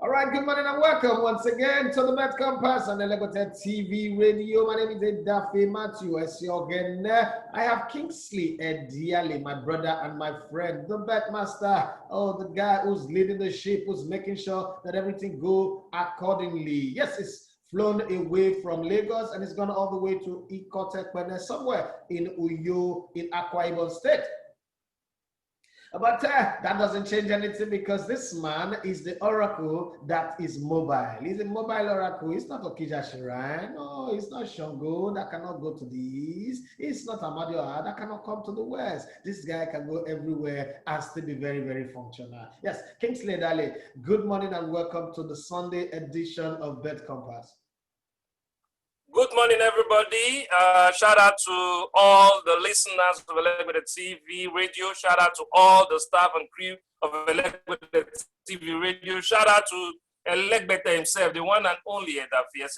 All right, good morning and welcome once again to the Bet Compass on Elegbetetvradio. My name is Ediale. As your again, I have Kingsley Ediale, my brother and my friend, the bet master. Oh, the guy who's leading the ship, who's making sure that everything go accordingly. Yes, it's flown away from Lagos and it's gone all the way to Ikotekpene, somewhere in Uyo, in Akwa Ibom State. But that doesn't change anything because this man is the oracle that is mobile. He's a mobile oracle. He's not Okija Shirai. No, he's not Shango that cannot go to the east. He's not Amadioha that cannot come to the west. This guy can go everywhere and still be very, very functional. Yes, Kingsley Ediale, good morning and welcome to the Sunday edition of Bet Compass. Good morning, everybody. Shout out to all the listeners of Elegbetetvradio. Shout out to all the staff and crew of Elegbetetvradio. Shout out to Elegbete himself, the one and only Ediale.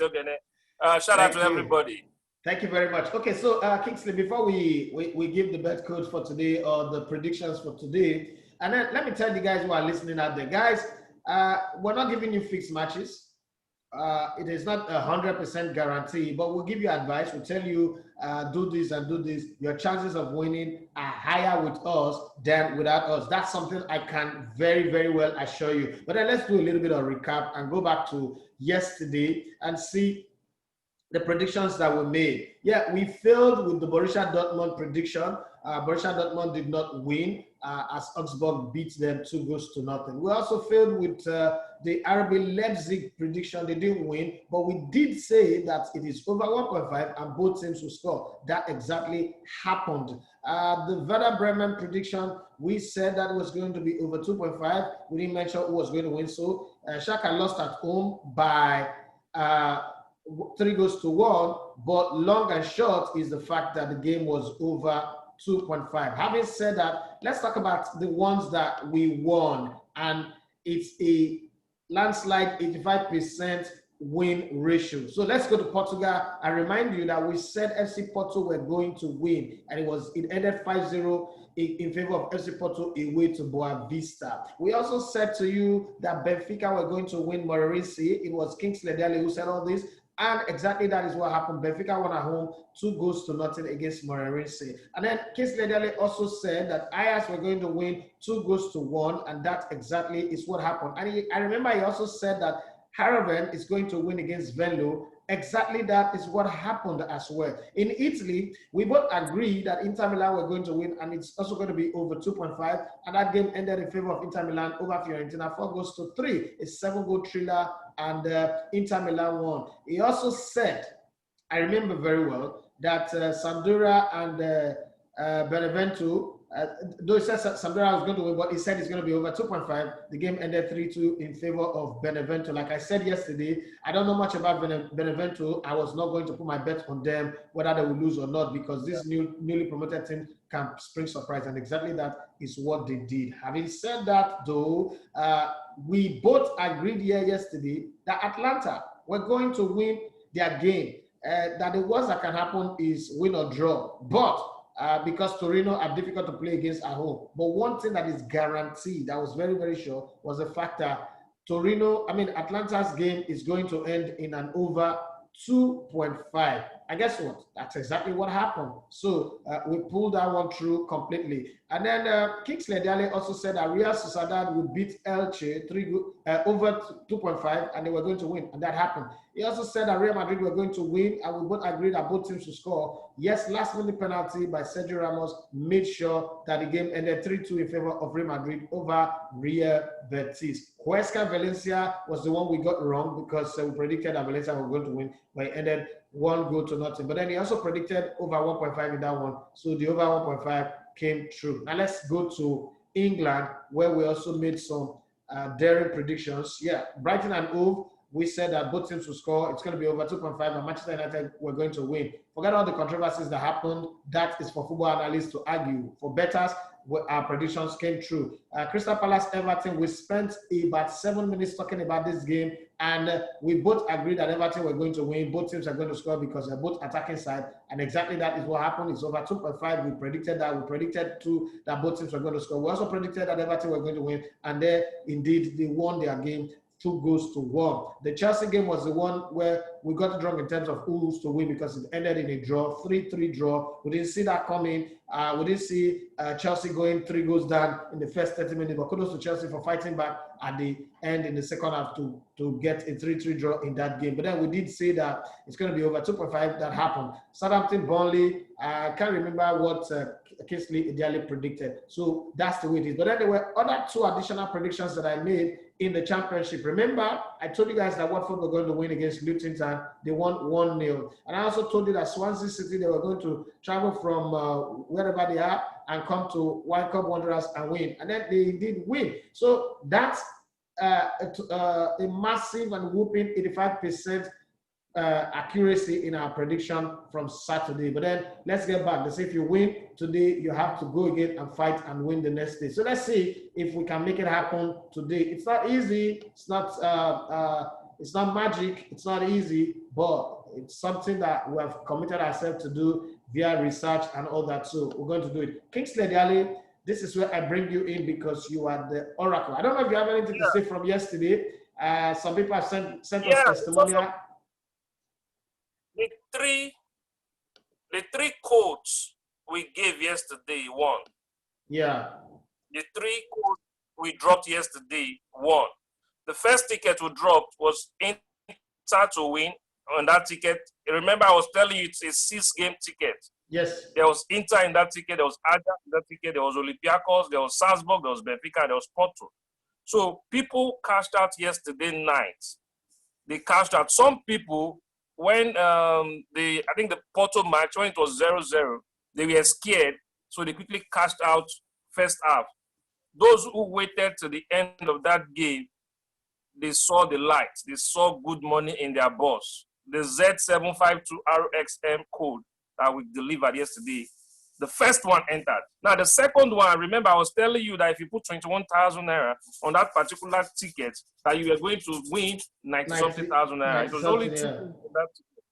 Shout out to everybody. Thank you very much. Okay, so Kingsley, before we give the bet code for today or the predictions for today, and then let me tell you guys who are listening out there, guys, we're not giving you fixed matches. It is not 100% guarantee, but we'll give you advice. We'll tell you, do this and do this. Your chances of winning are higher with us than without us. That's something I can very, very well assure you. But then let's do a little bit of recap and go back to yesterday and see the predictions that were made. Yeah, we failed with the Borussia Dortmund prediction. Borussia Dortmund did not win as Augsburg beat them 2-0. We also failed with the RB Leipzig prediction. They didn't win, but we did say that it is over 1.5 and both teams will score. That exactly happened. The Werder Bremen prediction, we said that was going to be over 2.5. We didn't mention who was going to win. So Schalke lost at home by 3-1, but long and short is the fact that the game was over 2.5. Having said that, let's talk about the ones that we won, and it's a landslide 85% win ratio. So let's go to Portugal. I remind you that we said FC Porto were going to win, and it ended 5-0 in favor of FC Porto away to Boa Vista. We also said to you that Benfica were going to win Moreirense. It was Kingsley Ediale who said all this. And exactly that is what happened. Benfica won at home 2-0 against Moreirense. And then Kingsley Ediale also said that Ajax were going to win 2-1, and that exactly is what happened. And I remember he also said that Heerenveen is going to win against Venlo. Exactly that is what happened as well. In Italy, we both agreed that Inter Milan were going to win, and it's also going to be over 2.5. And that game ended in favor of Inter Milan over Fiorentina, 4-3. A 7-goal thriller, and Inter Milan won. He also said, I remember very well, that Sampdoria and Benevento, though he said Sampdoria was going to win, but he said it's going to be over 2.5. The game ended 3-2 in favor of Benevento. Like I said yesterday, I don't know much about Benevento. I was not going to put my bet on them, whether they will lose or not, because this newly promoted team can spring surprise, and exactly that is what they did. Having said that, though, we both agreed here yesterday that Atlanta were going to win their game. That the worst that can happen is win or draw. But because Torino are difficult to play against at home. But one thing that is guaranteed, that was very, very sure, was the fact that Atlanta's game is going to end in an over 2.5. And guess what? That's exactly what happened. So we pulled that one through completely. And then Kingsley Ediale also said that Real Sociedad would beat Elche over 2.5, and they were going to win, and that happened. He also said that Real Madrid were going to win, and we both agreed that both teams should score. Yes, last-minute penalty by Sergio Ramos made sure that the game ended 3-2 in favor of Real Madrid over Real Betis. Huesca Valencia was the one we got wrong because we predicted that Valencia were going to win, but it ended 1-0. But then he also predicted over 1.5 in that one, so the over 1.5 came true. Now let's go to England, where we also made some daring predictions. Yeah, Brighton and Hove, we said that both teams will score. It's going to be over 2.5, and Manchester United were going to win. Forget all the controversies that happened. That is for football analysts to argue. For bettors, our predictions came true. Crystal Palace Everton, we spent about 7 minutes talking about this game, and we both agreed that Everton were going to win. Both teams are going to score because they're both attacking side, and exactly that is what happened. It's over 2.5. We predicted that. We predicted that both teams were going to score. We also predicted that Everton were going to win, and they indeed they won their game 2-1. The Chelsea game was the one where we got it wrong in terms of who's to win because it ended in a draw, 3-3 draw. We didn't see that coming. We didn't see Chelsea going 3 goals down in the first 30 minutes. But kudos to Chelsea for fighting back at the end in the second half to get a 3-3 draw in that game. But then we did say that it's going to be over 2.5. That happened. Southampton, Burnley. I can't remember what Kingsley Ediale predicted. So that's the way it is. But then there were other 2 additional predictions that I made in the championship. Remember, I told you guys that Watford were going to win against Luton Town. They won 1-0. And I also told you that Swansea City, they were going to travel from wherever they are and come to World Cup Wanderers and win. And then they did win. So that's a massive and whooping 85% accuracy in our prediction from Saturday. But then let's get back. They say if you win today, you have to go again and fight and win the next day. So let's see if we can make it happen today. It's not easy. It's not magic. It's not easy, but it's something that we have committed ourselves to do via research and all that. So we're going to do it. Kingsley Ediale, this is where I bring you in because you are the oracle. I don't know if you have anything to say from yesterday. Some people have sent us testimonial. The three quotes we gave yesterday won. Yeah. The 3 quotes we dropped yesterday won. The first ticket we dropped was Inter to win on that ticket. Remember, I was telling you it's a 6-game ticket. Yes. There was Inter in that ticket, there was Ajax in that ticket, there was Olympiacos, there was Salzburg, there was Benfica, there was Porto. So people cashed out yesterday night. They cashed out. Some people, when I think the Porto match, when it was 0-0, they were scared, so they quickly cashed out first half. Those who waited to the end of that game, they saw the light. They saw good money in their boss. The Z752RXM code that we delivered yesterday, the first one entered. Now, the second one, remember, I was telling you that if you put 21,000 naira on that particular ticket, that you were going to win 90-something thousand naira. It was only 2 on that ticket.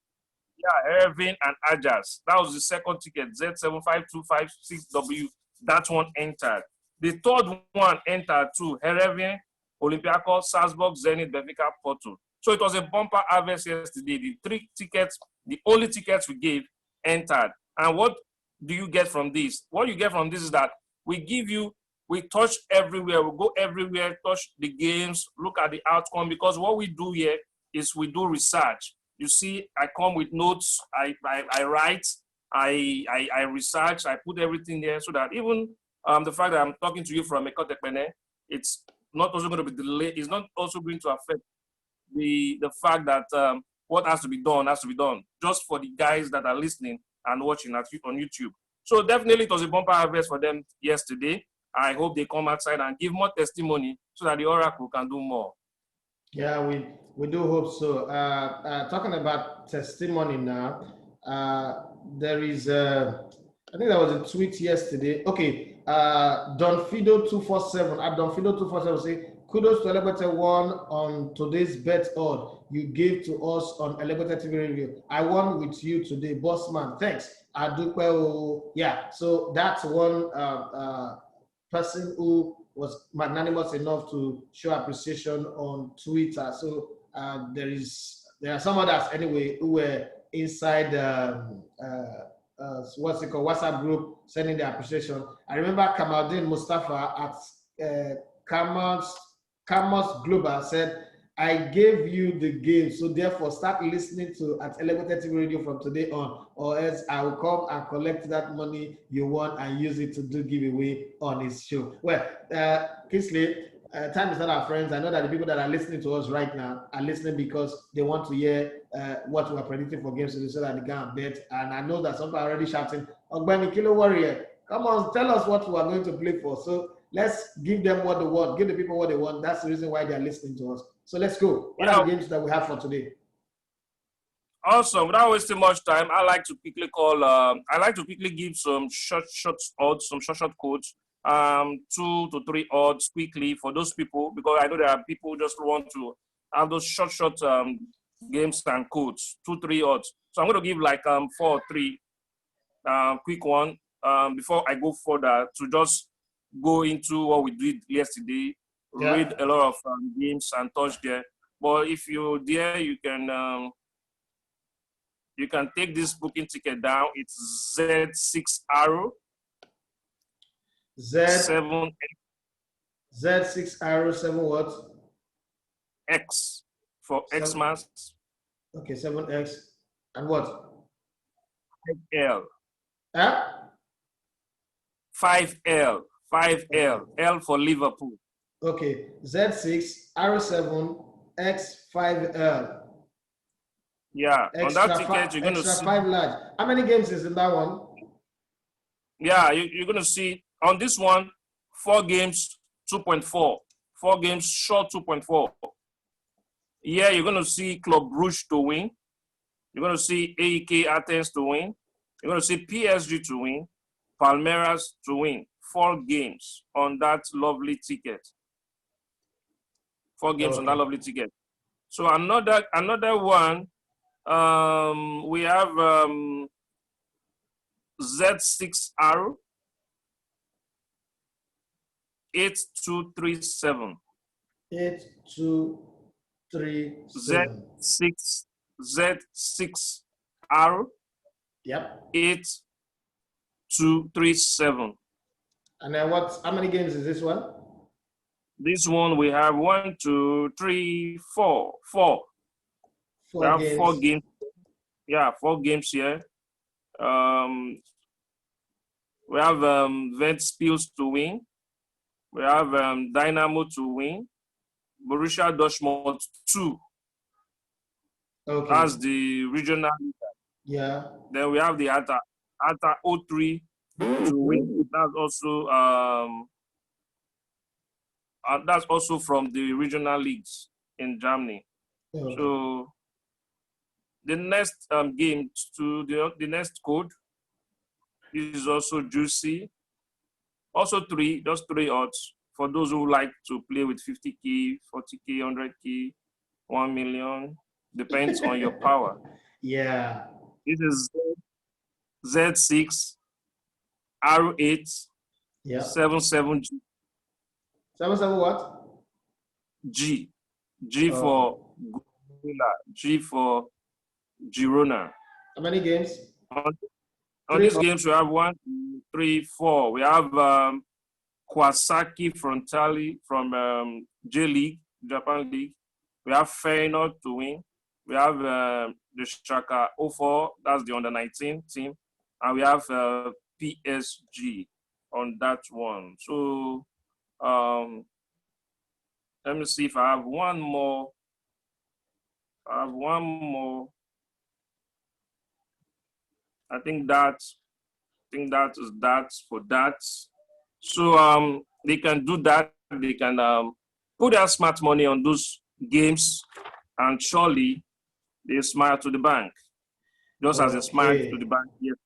Yeah, Irving and Ajax. That was the second ticket, Z75256W. That one entered. The third one entered too, Irving, Olympiacos, Salzburg, Zenit, Benfica, Porto. So it was a bumper harvest yesterday. The 3 tickets, the only tickets we gave, entered. And what do you get from this? What you get from this is that we give you, we touch everywhere, we go everywhere, touch the games, look at the outcome, because what we do here is we do research. You see, I come with notes, I write, I research, I put everything there so that even the fact that I'm talking to you from Elegbetetvradio, it's not also going to be delayed, it's not also going to affect the fact that what has to be done, just for the guys that are listening and watching on YouTube. So definitely it was a bumper harvest for them yesterday. I hope they come outside and give more testimony so that the Oracle can do more. Yeah, we do hope so. Talking about testimony now, there is, I think there was a tweet yesterday. Okay, Donfido247, at Donfido247 say, kudos to Elegbeteone on today's bet odd you gave to us on Elegbetetvradio. I won with you today, boss man. Thanks. Yeah, so that's one person who was magnanimous enough to show appreciation on Twitter. So there are some others anyway who were inside what's it called, WhatsApp group sending their appreciation. I remember Kamaldeen Mustafa at Camus Global said, I gave you the game, so therefore start listening to at Elegbetetvradio from today on, or else I will come and collect that money you won and use it to do giveaway on his show. Well, Kingsley, time is not our friends. I know that the people that are listening to us right now are listening because they want to hear what we are predicting for games today so that they can bet. And I know that some people are already shouting, Ogbeni Kilo Warrior, come on, tell us what we are going to play for. So let's give them what they want, give the people what they want. That's the reason why they are listening to us. So let's go. What are the games that we have for today? Awesome. Without wasting much time, I like to quickly give some short odds, some short codes, 2 to 3 odds quickly for those people, because I know there are people who just want to have those short games and codes, 2-3 odds. So I'm going to give like 4 or 3 quick one before I go further to just go into what we did yesterday. read a lot of games and touch there. But if you dare, you can take this booking ticket down. It's Z6 arrow Z6 arrow 7 what? X for Xmas. Okay, 7X and what? 5L. Huh? 5L. 5L. L for Liverpool. Okay, Z6 arrow 7 X5L. Yeah, on that ticket you're going to see 5 large. How many games is in that one? Yeah, you're going to see on this one 4 games 2.4, 4 games short 2.4. Yeah, you're going to see Club Brugge to win. You're going to see AEK Athens to win. You're going to see PSG to win. Palmeiras to win. 4 games on that lovely ticket. 4 games on that lovely ticket. So another one, we have Z6R 8237. 8237. Z6R. Yep. 8237. And then how many games is this one? This one we have 1, 2, 3, 4. 4. We have games. 4 games. Yeah, 4 games here. We have Ventspils to win. We have Dynamo to win. Borussia Dortmund 2. Okay. That's the regional. Yeah. Then we have the Ata 03 to win. That's also from the regional leagues in Germany. Okay. So the next game to the next code is also juicy. Also just 3 odds for those who like to play with 50K, 40K, 100K, 1 million. Depends on your power. Yeah. This is Z6 R8 yeah. 77G. 77 what? G for Gorilla, G for Girona. How many games? On these games, we have 1, 2, 3, 4. We have Kawasaki Frontale from J League, Japan League. We have Feyenoord to win. We have the Shaka 04, that's the under-19 team. And we have PSG on that one. So let me see if I have one more. I think that is that for that. So they can do that. They can put their smart money on those games, and surely they smile to the bank, just as they smiled to the bank. Yes.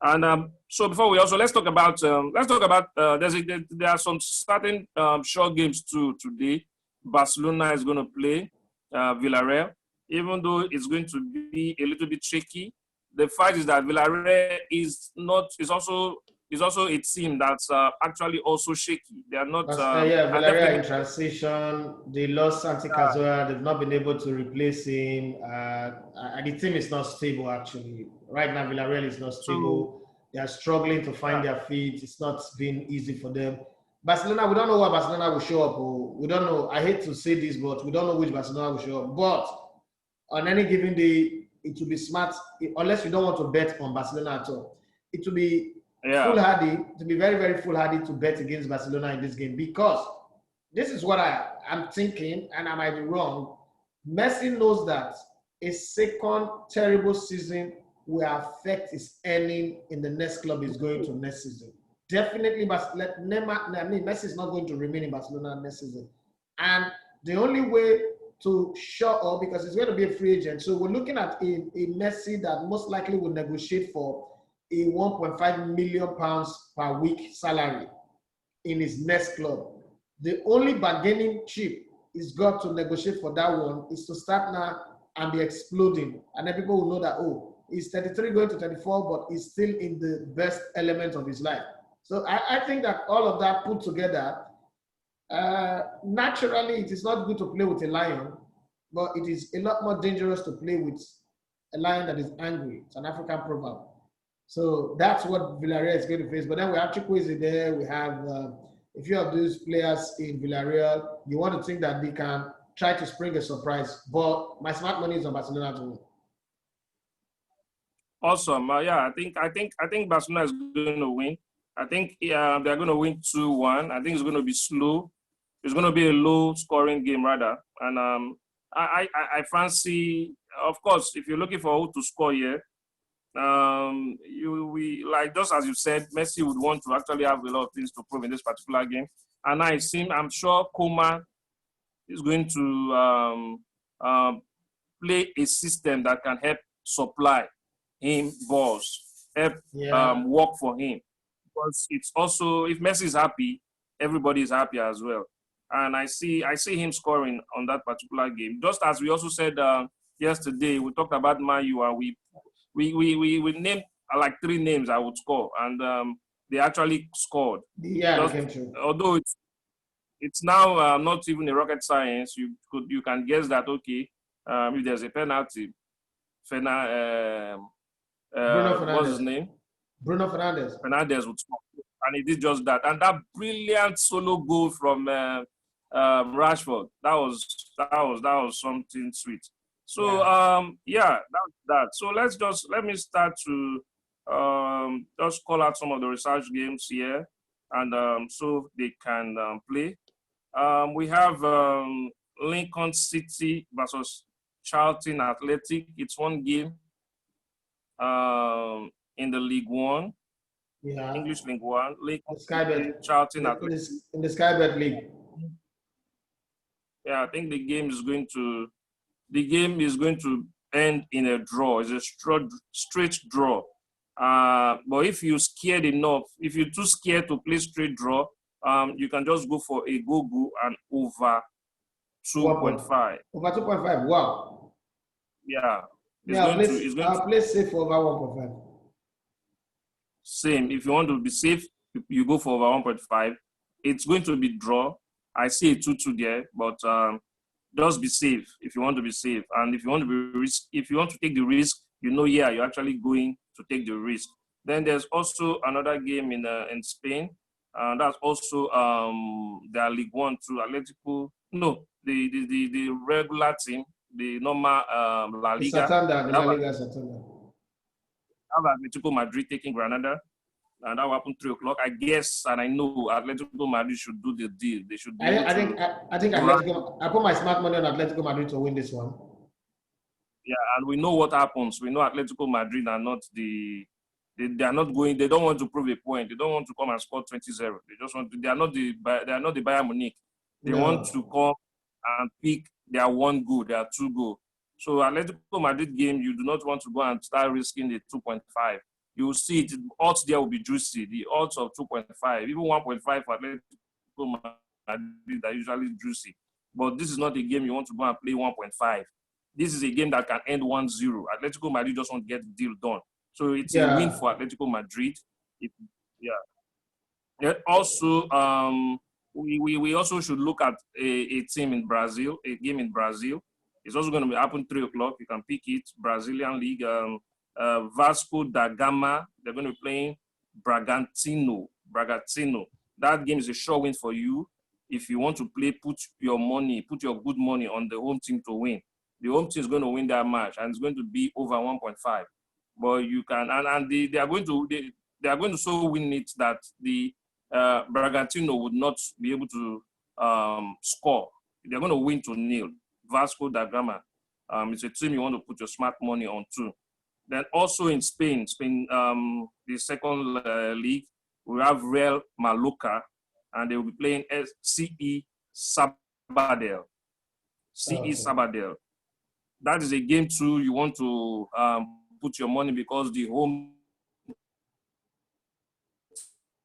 And so before we also let's talk about there are some certain short games too today. Barcelona is going to play Villarreal, even though it's going to be a little bit tricky. The fact is that Villarreal is also a team that's actually also shaky. They are not. Villarreal in transition. They lost Santi Cazorla. They've not been able to replace him. And the team is not stable actually. Right now, Villarreal is not stable. They are struggling to find their feet. It's not been easy for them. Barcelona, we don't know what Barcelona will show up. We don't know. I hate to say this, but we don't know which Barcelona will show up. But on any given day, it will be smart, unless you don't want to bet on Barcelona at all. It will be foolhardy, to be very, very foolhardy to bet against Barcelona in this game, because this is what I'm thinking, and I might be wrong. Messi knows that a second terrible season will affect his earning in the next club he's going to next season. Definitely, Messi is not going to remain in Barcelona next season. And the only way to show up, because it's going to be a free agent. So we're looking at a Messi that most likely will negotiate for a £1.5 million per week salary in his next club. The only bargaining chip he's got to negotiate for that one is to start now and be exploding. And then people will know that, he's 33 going to 34, but he's still in the best element of his life. So I think that all of that put together, Naturally, it is not good to play with a lion, but it is a lot more dangerous to play with a lion that is angry. It's an African proverb. So that's what Villarreal is going to face. But then we have Chukwueze there. We have a few of those players in Villarreal. You want to think that they can try to spring a surprise. But my smart money is on Barcelona to win. Awesome. Yeah, I think Barcelona is going to win. I think they're going to win 2-1. I think it's going to be slow. It's going to be a low-scoring game rather. And I fancy, of course, if you're looking for who to score here, like just as you said, Messi would want to actually have a lot of things to prove in this particular game. And I'm sure Koeman is going to play a system that can help supply him balls, help work for him. Because it's also, if Messi is happy, everybody is happy as well. And I see him scoring on that particular game. Just as we also said yesterday, we talked about Man U and we named like 3 names I would score, and they actually scored. Yeah, it came true. Although it's now not even a rocket science. You can guess that if there's a penalty, what's his name? Bruno Fernandes. Fernandes would score, and he did just that. And that brilliant solo goal from Rashford, that was something sweet. So that's that. So let me start to just call out some of the research games here, and so they can play. We have Lincoln City versus Charlton Athletic. It's one game in the League One, English League One. Lincoln City, Charlton Athletic in the Sky Bet League. Yeah, I think the game is going to end in a draw. It's a straight draw. But if you're scared enough, if you're too scared to play straight draw, you can just go for a go and over 2.5. Over 2.5. Wow. Yeah. I'll play safe for over 1.5. Same. If you want to be safe, you go for over 1.5. It's going to be draw. I see a 2-2 there, but just be safe if you want to be safe. And if you want to take the risk, you're actually going to take the risk. Then there's also another game in Spain. That's also their League One to Atletico. No, the regular team, the normal La Liga. La Liga Santander. Have Atletico Madrid taking Granada. And that will happen 3:00. I guess, and I know Atletico Madrid should do the deal. They should. I think Atletico. I put my smart money on Atletico Madrid to win this one. Yeah, and we know what happens. We know Atletico Madrid are not they are not going. They don't want to prove a point. They don't want to come and score 20-0. They just want to. They are not the Bayern Munich. They want to come and pick their 1 goal, their 2 goal. So Atletico Madrid game, you do not want to go and start risking the 2.5. You will see it. Odds there will be juicy. The odds of 2.5, even 1.5 for Atletico Madrid are usually juicy. But this is not a game you want to go and play 1.5. This is a game that can end 1-0. Atletico Madrid just want to get the deal done. So it's a win for Atletico Madrid. Also, we also should look at a team in Brazil, a game in Brazil. It's also going to happen 3:00. You can pick it. Brazilian League. Vasco da Gama, they're going to be playing Bragantino. That game is a sure win for you. If you want to play, put your good money on the home team to win. The home team is going to win that match, and it's going to be over 1.5. But you can, and they are going to so win it that the Bragantino would not be able to score. They're going to win 2-0. Vasco da Gama. It's a team you want to put your smart money on too. Then also in Spain, the second league, we have Real Mallorca, and they will be playing CE Sabadell. Sabadell. That is a game too. You want to put your money because the home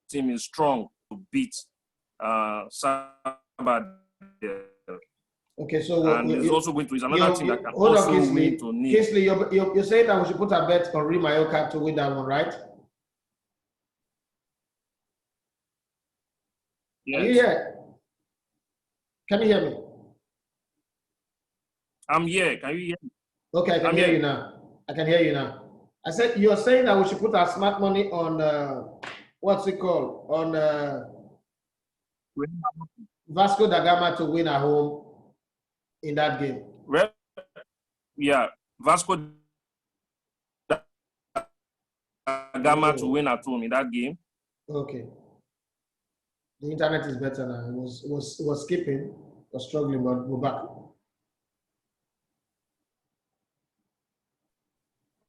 team is strong to beat Sabadell. Okay, so it's also going to is another team that can also win to nil. Kingsley, you're saying that we should put a bet on Real Mallorca to win that one, right? Yes. Are you here? Can you hear me? I'm here. Can you hear me? Okay, I can hear you now. I can hear you now. I said you're saying that we should put our smart money on what's it called? On Vasco da Gama to win at home in that game. Well, yeah, Vasco da Gama to win at home in that game. Okay. The internet is better now. It was skipping, was struggling, but we're back.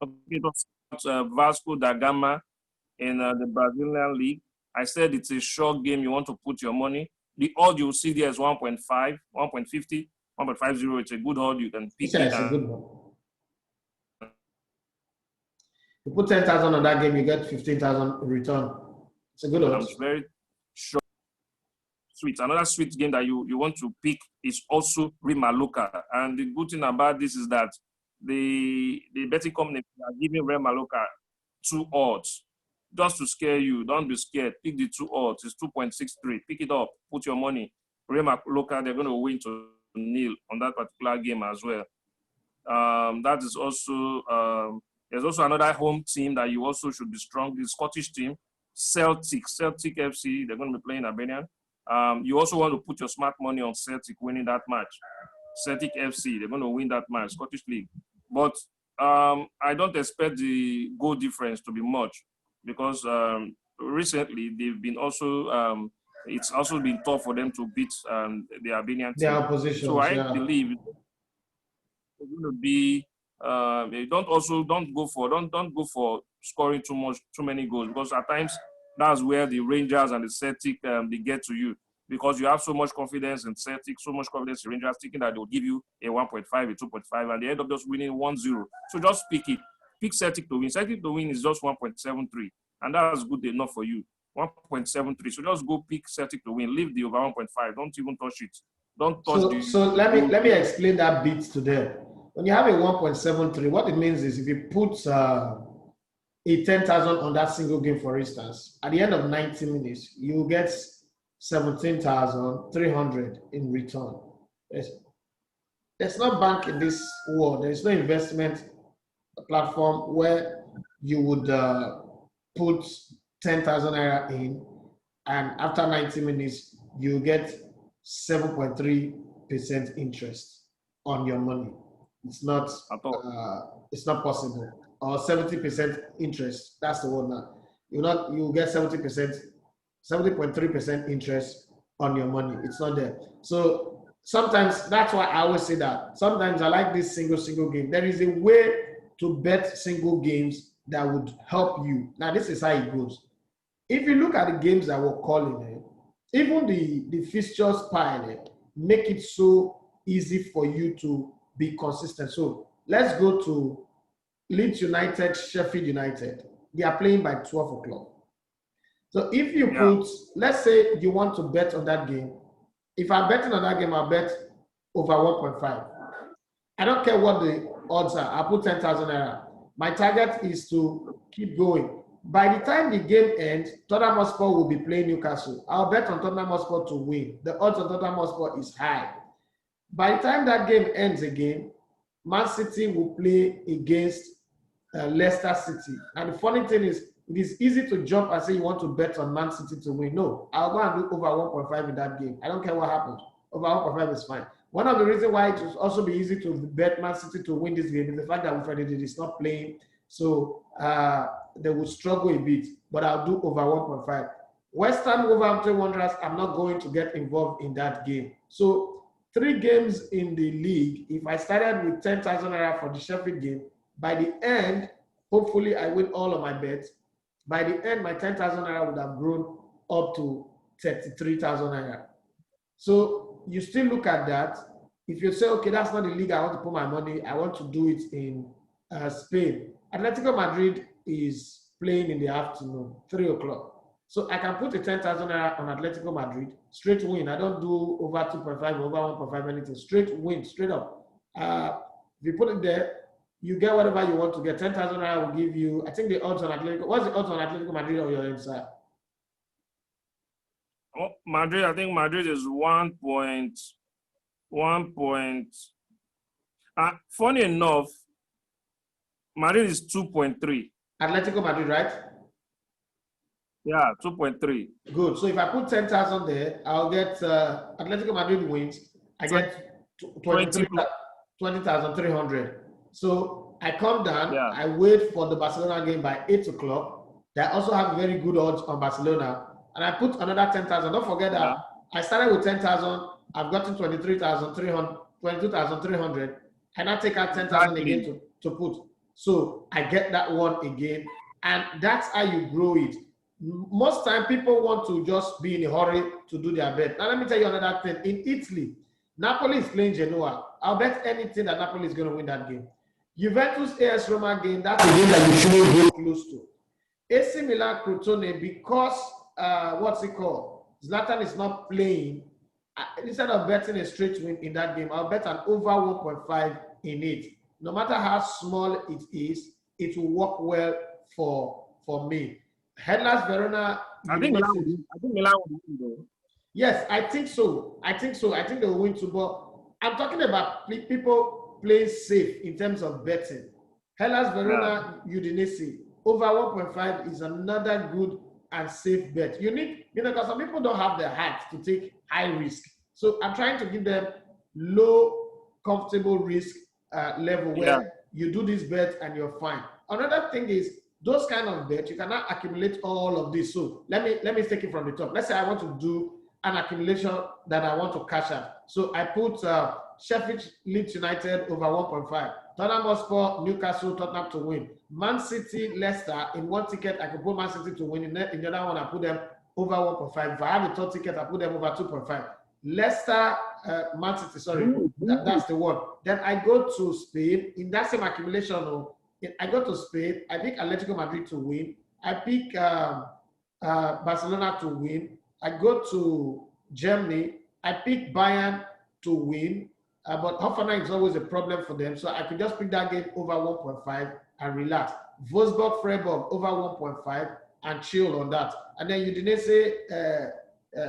Okay, Vasco da Gama in the Brazilian league. I said it's a short game. You want to put your money. The odd you see there is 1.5, 1.50, 1.50. It's a good odd. You can pick it. It's a good one. You put 10,000 on that game, you get 15,000 return. It's a good one. It's very short. Sweet. Another sweet game that you want to pick is also Remaloka. And the good thing about this is that the betting company are giving Remaloka 2 odds just to scare you. Don't be scared. Pick the 2 odds. It's 2.63. Pick it up. Put your money. Remaloka, they're going to win to nil on that particular game as well. That is also there's also another home team that you also should be strong. The Scottish team, Celtic FC. They're going to be playing Albanian. You also want to put your smart money on Celtic winning that match. Celtic FC, they're going to win that match, Scottish League. But I don't expect the goal difference to be much because recently they've been also, it's also been tough for them to beat the Albanian team. Their opposition. So I believe it's going to be, don't go for scoring too many goals because at times that's where the Rangers and the Celtic they get to you because you have so much confidence in Celtic, so much confidence in Rangers, thinking that they'll give you a 1.5, a 2.5, and they end up just winning 1-0. So just pick it. Pick Celtic to win. Celtic to win is just 1.73, and that's good enough for you. 1.73. So just go pick Celtic to win. Leave the over 1.5. Don't even touch it. Don't touch So let me explain that bit to them. When you have a 1.73, what it means is if you put a 10,000 on that single game, for instance, at the end of 90 minutes, you get 17,300 in return. There's no bank in this world. There's no investment platform where you would put 10,000 naira in, and after 90 minutes, you get 7.3% interest on your money. It's not possible. Or 70% interest. That's the one now. You get 70.3% interest on your money. It's not there. So sometimes that's why I always say that. Sometimes I like this single game. There is a way to bet single games that would help you. Now this is how it goes. If you look at the games that we're calling, even the fixtures pile make it so easy for you to be consistent. So let's go to Leeds United, Sheffield United. They are playing by 12 o'clock. So if you put, let's say you want to bet on that game. If I'm betting on that game, I'll bet over 1.5. I don't care what the odds are. I'll put 10,000 naira. My target is to keep going. By the time the game ends, Tottenham Hotspur will be playing Newcastle. I'll bet on Tottenham Hotspur to win. The odds on Tottenham Hotspur is high. By the time that game ends again, Man City will play against Leicester City. And the funny thing is, it is easy to jump and say you want to bet on Man City to win. No, I'll go and do over 1.5 in that game. I don't care what happens. Over 1.5 is fine. One of the reasons why it will also be easy to bet Man City to win this game is the fact that Wilfred is not playing. So they will struggle a bit, but I'll do over 1.5. West Ham Wolverhampton Wanderers, I'm not going to get involved in that game. So 3 games in the league, if I started with 10,000 naira for the Sheffield game, by the end, hopefully I win all of my bets. By the end, my 10,000 naira would have grown up to 33,000 naira. So you still look at that. If you say, okay, that's not the league I want to put my money, I want to do it in Spain. Atletico Madrid is playing in the afternoon, 3 o'clock. So I can put a 10,000 naira on Atletico Madrid, straight win. I don't do over 2.5, over 1.5, anything. Straight win, straight up. If you put it there, you get whatever you want to get. 10,000 naira will give you, I think the odds on Atletico, what's the odds on Atletico Madrid on your inside? Madrid, I think Madrid is 1.5 1 point. Funny enough, Madrid is 2.3. Atletico Madrid, right? Yeah, 2.3. Good. So if I put 10,000 there, I'll get Atletico Madrid wins. I get 20,300. So I come down, Yeah. I wait for the Barcelona game by 8 o'clock. They also have very good odds on Barcelona. And I put another 10,000. Don't forget that I started with 10,000. I've gotten 23,300, 22,300. And I take out 10,000 again to put. So I get that one again. And that's how you grow it. Most time people want to just be in a hurry to do their bet. Now let me tell you another thing. In Italy, Napoli is playing Genoa. I'll bet anything that Napoli is going to win that game. Juventus AS Roma game, that's a game that you shouldn't go close to. AC Milan Crotone, because what's it called? Zlatan is not playing. Instead of betting a straight win in that game, I'll bet an over 1.5 in it. No matter how small it is, it will work well for me. Hellas Verona. I think Milan will win though. Yes, I think so. I think they will win too. But I'm talking about people playing safe in terms of betting. Hellas Verona Udinese over 1.5 is another good and safe bet. You need, because some people don't have the heart to take high risk. So I'm trying to give them low, comfortable risk level where you do this bet and you're fine. Another thing is those kind of bets, you cannot accumulate all of this. So let me take it from the top. Let's say I want to do an accumulation that I want to cash out. So I put Sheffield Leeds United over 1.5. Tottenham Hotspur, Newcastle, Tottenham to win. Man City, Leicester, in one ticket, I could put Man City to win. In the other one, I put them over 1.5. If I have a third ticket, I put them over 2.5. Leicester, Man City, sorry, that's the one. Then I go to Spain. In that same accumulation, I go to Spain. I pick Atletico Madrid to win. I pick Barcelona to win. I go to Germany. I pick Bayern to win. But Hoffenheim is always a problem for them. So I could just pick that game over 1.5 and relax. Wolfsburg, Freiburg over 1.5 and chill on that. And then Udinese,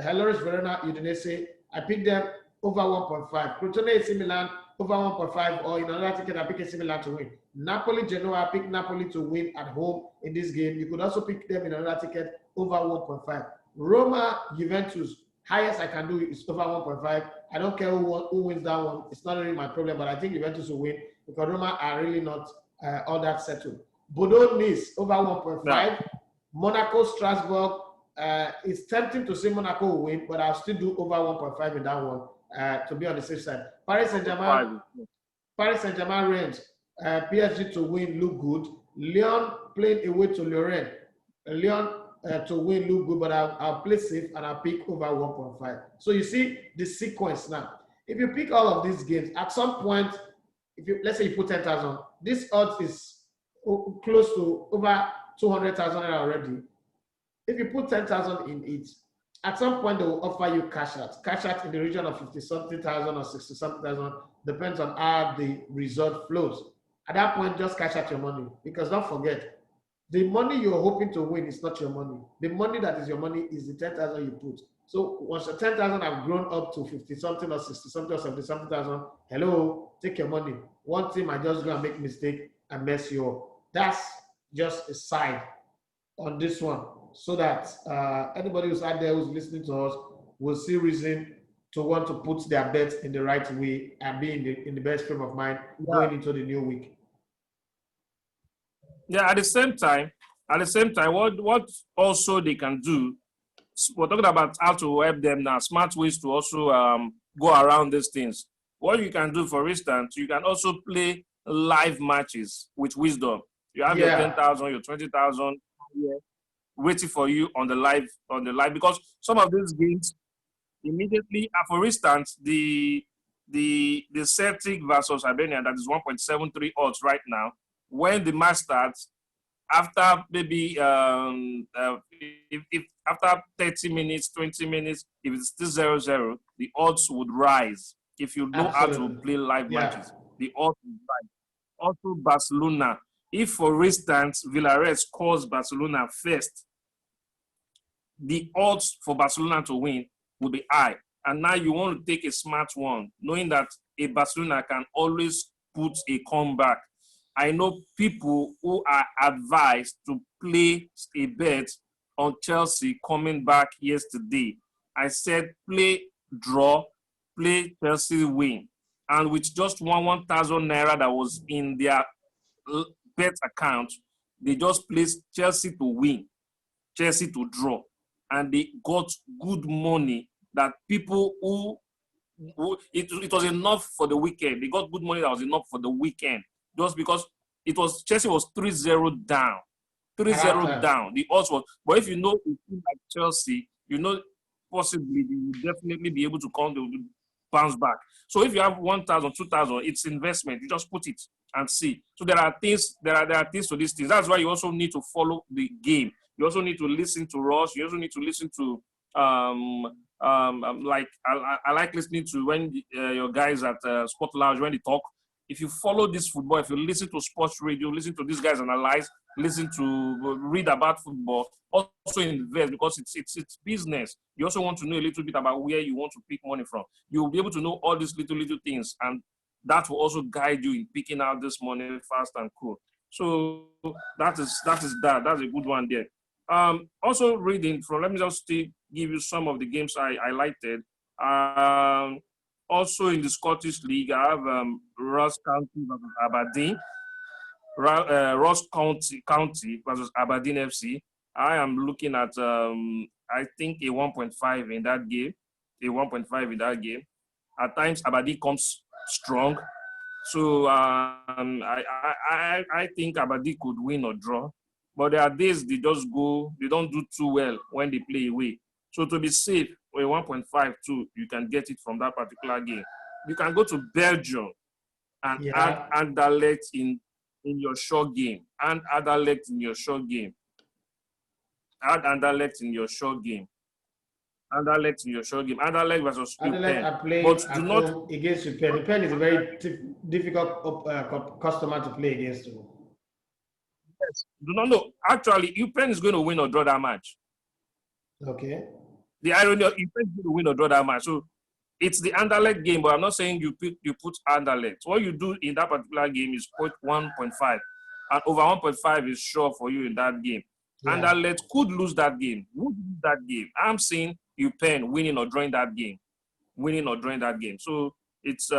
Hellas Verona, Udinese, I pick them over 1.5. Crotone AC Milan over 1.5, or in another ticket, I pick AC Milan to win. Napoli, Genoa, I pick Napoli to win at home in this game. You could also pick them in another ticket over 1.5. Roma, Juventus, highest I can do is over 1.5. I don't care who wins that one. It's not really my problem, but I think Juventus will win because Roma are really not all that settled. Bordeaux, Nice, over 1.5. No. Monaco, Strasbourg, it's tempting to say Monaco will win, but I'll still do over 1.5 in that one to be on the safe side. Paris Saint-Germain, Rennes, PSG to win, look good. Lyon playing away to Lorient. Lyon to win, look good, but I'll play safe and I'll pick over 1.5. So you see the sequence now. If you pick all of these games, at some point, let's say you put 10,000, this odds is close to over 200,000 already. If you put 10,000 in it, at some point they will offer you cash out. Cash out in the region of 50-something thousand or 60-something thousand, depends on how the result flows. At that point, just cash out your money, because don't forget, the money you're hoping to win is not your money. The money that is your money is the 10,000 you put. So once the 10,000 have grown up to 50-something or 60-something or 70-something thousand, hello, take your money. One team might just go and make a mistake and mess you up. That's just a side on this one, so that anybody who's out there who's listening to us will see reason to want to put their bets in the right way and be in the best frame of mind going into the new week. Yeah, at the same time, what also they can do, we're talking about how to help them now, smart ways to also go around these things. What you can do, for instance, you can also play live matches with wisdom. You have your 10,000, your 20,000 waiting for you on the live, because some of these games immediately, for instance, the Celtic versus Albania, that is 1.73 odds right now. When the match starts, after maybe if after 30 minutes, 20 minutes, if it's still 0-0, the odds would rise. If you know how to play live matches, the odds would rise. Also, Barcelona. If, for instance, Villarreal scores Barcelona first, the odds for Barcelona to win will be high. and now you want to take a smart one, knowing that a Barcelona can always put a comeback. I know people who are advised to play a bet on Chelsea coming back yesterday. I said play draw, play Chelsea win. And with just 1,000 naira that was in their bet account, they just placed Chelsea to win, Chelsea to draw. And they got good money that people who it was enough for the weekend. They got good money that was enough for the weekend. Just because Chelsea was 3-0 down. 3-0 down. The odds was, but if you know a team like Chelsea, you know possibly they will definitely be able to bounce back. So if you have 1,000, 2,000, it's investment. You just put it and see. So there are things to these things. That's why you also need to follow the game. You also need to listen to us. You also need to listen to like I like listening to when your guys at Sport Lounge when they talk. If you follow this football, if you listen to sports radio, listen to these guys analyze, read about football, also invest because it's business. You also want to know a little bit about where you want to pick money from. You'll be able to know all these little things, and that will also guide you in picking out this money fast and cool. So that is that. That's a good one there. Also reading from, let me just give you some of the games I highlighted. Also in the Scottish League, I have Ross County versus Aberdeen. Ross County versus Aberdeen FC. I am looking at, I think, a 1.5 in that game. A 1.5 in that game. At times, Aberdeen comes strong. So I think Aberdeen could win or draw. But there are days they just go, they don't do too well when they play away. So to be safe, with 1.5 too, you can get it from that particular game. You can go to Belgium and add Anderlecht in your short game. And Anderlecht in your short game. Add Anderlecht in your short game. Anderlecht in your short game. Anderlecht versus Anderlecht are playing but do not against Eupen. Eupen is a very difficult customer to play against. Yes. Do not know. Actually, Eupen is going to win or draw that match. Okay. The irony of Eupen is going to win or draw that match. So it's the Anderlecht game, but I'm not saying you put Anderlecht. What you do in that particular game is put 1.5. And over 1.5 is sure for you in that game. Yeah. Anderlecht could lose that game. Would lose that game. I'm saying Eupen winning or drawing that game. Winning or drawing that game. So it's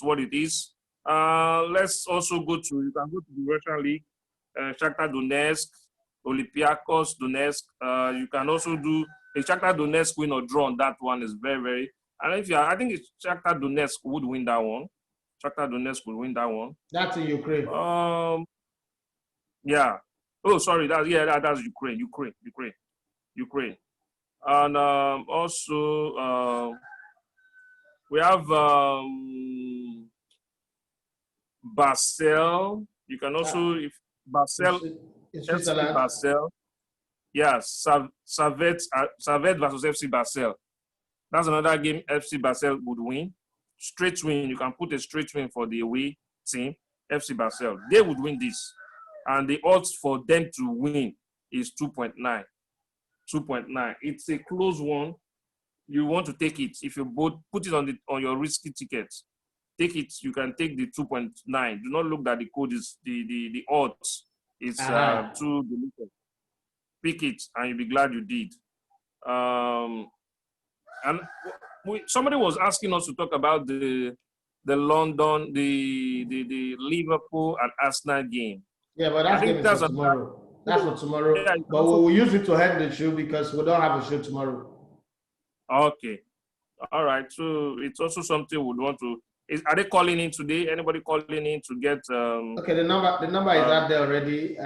what it is. Let's also you can go to the Russian League. Shakhtar Donetsk, Olympiacos Donetsk. You can also do a Shakhtar Donetsk win or draw on that one is very, very. And I think Shakhtar Donetsk would win that one. Shakhtar Donetsk would win that one. That's in Ukraine. Yeah. Oh, sorry. That's Ukraine. Ukraine. And also we have Basel. You can also if Basel, FC Basel. Yeah, Servette versus FC Basel. That's another game FC Basel would win. Straight win. You can put a straight win for the away team, FC Basel. They would win this. And the odds for them to win is 2.9. 2.9. It's a close one. You want to take it. If you both put it on your risky tickets, take it. You can take the 2.9. Do not look that the code is the odds. It's too diluted. Pick it, and you'll be glad you did. And somebody was asking us to talk about the London, the Liverpool and Arsenal game. Yeah, but that's for tomorrow. That's for tomorrow. Yeah, but we'll use it to end the show because we don't have a show tomorrow. Okay. All right. So it's also something we'd want to. Are they calling in today? Anybody calling in to get? Okay, the number is out there already.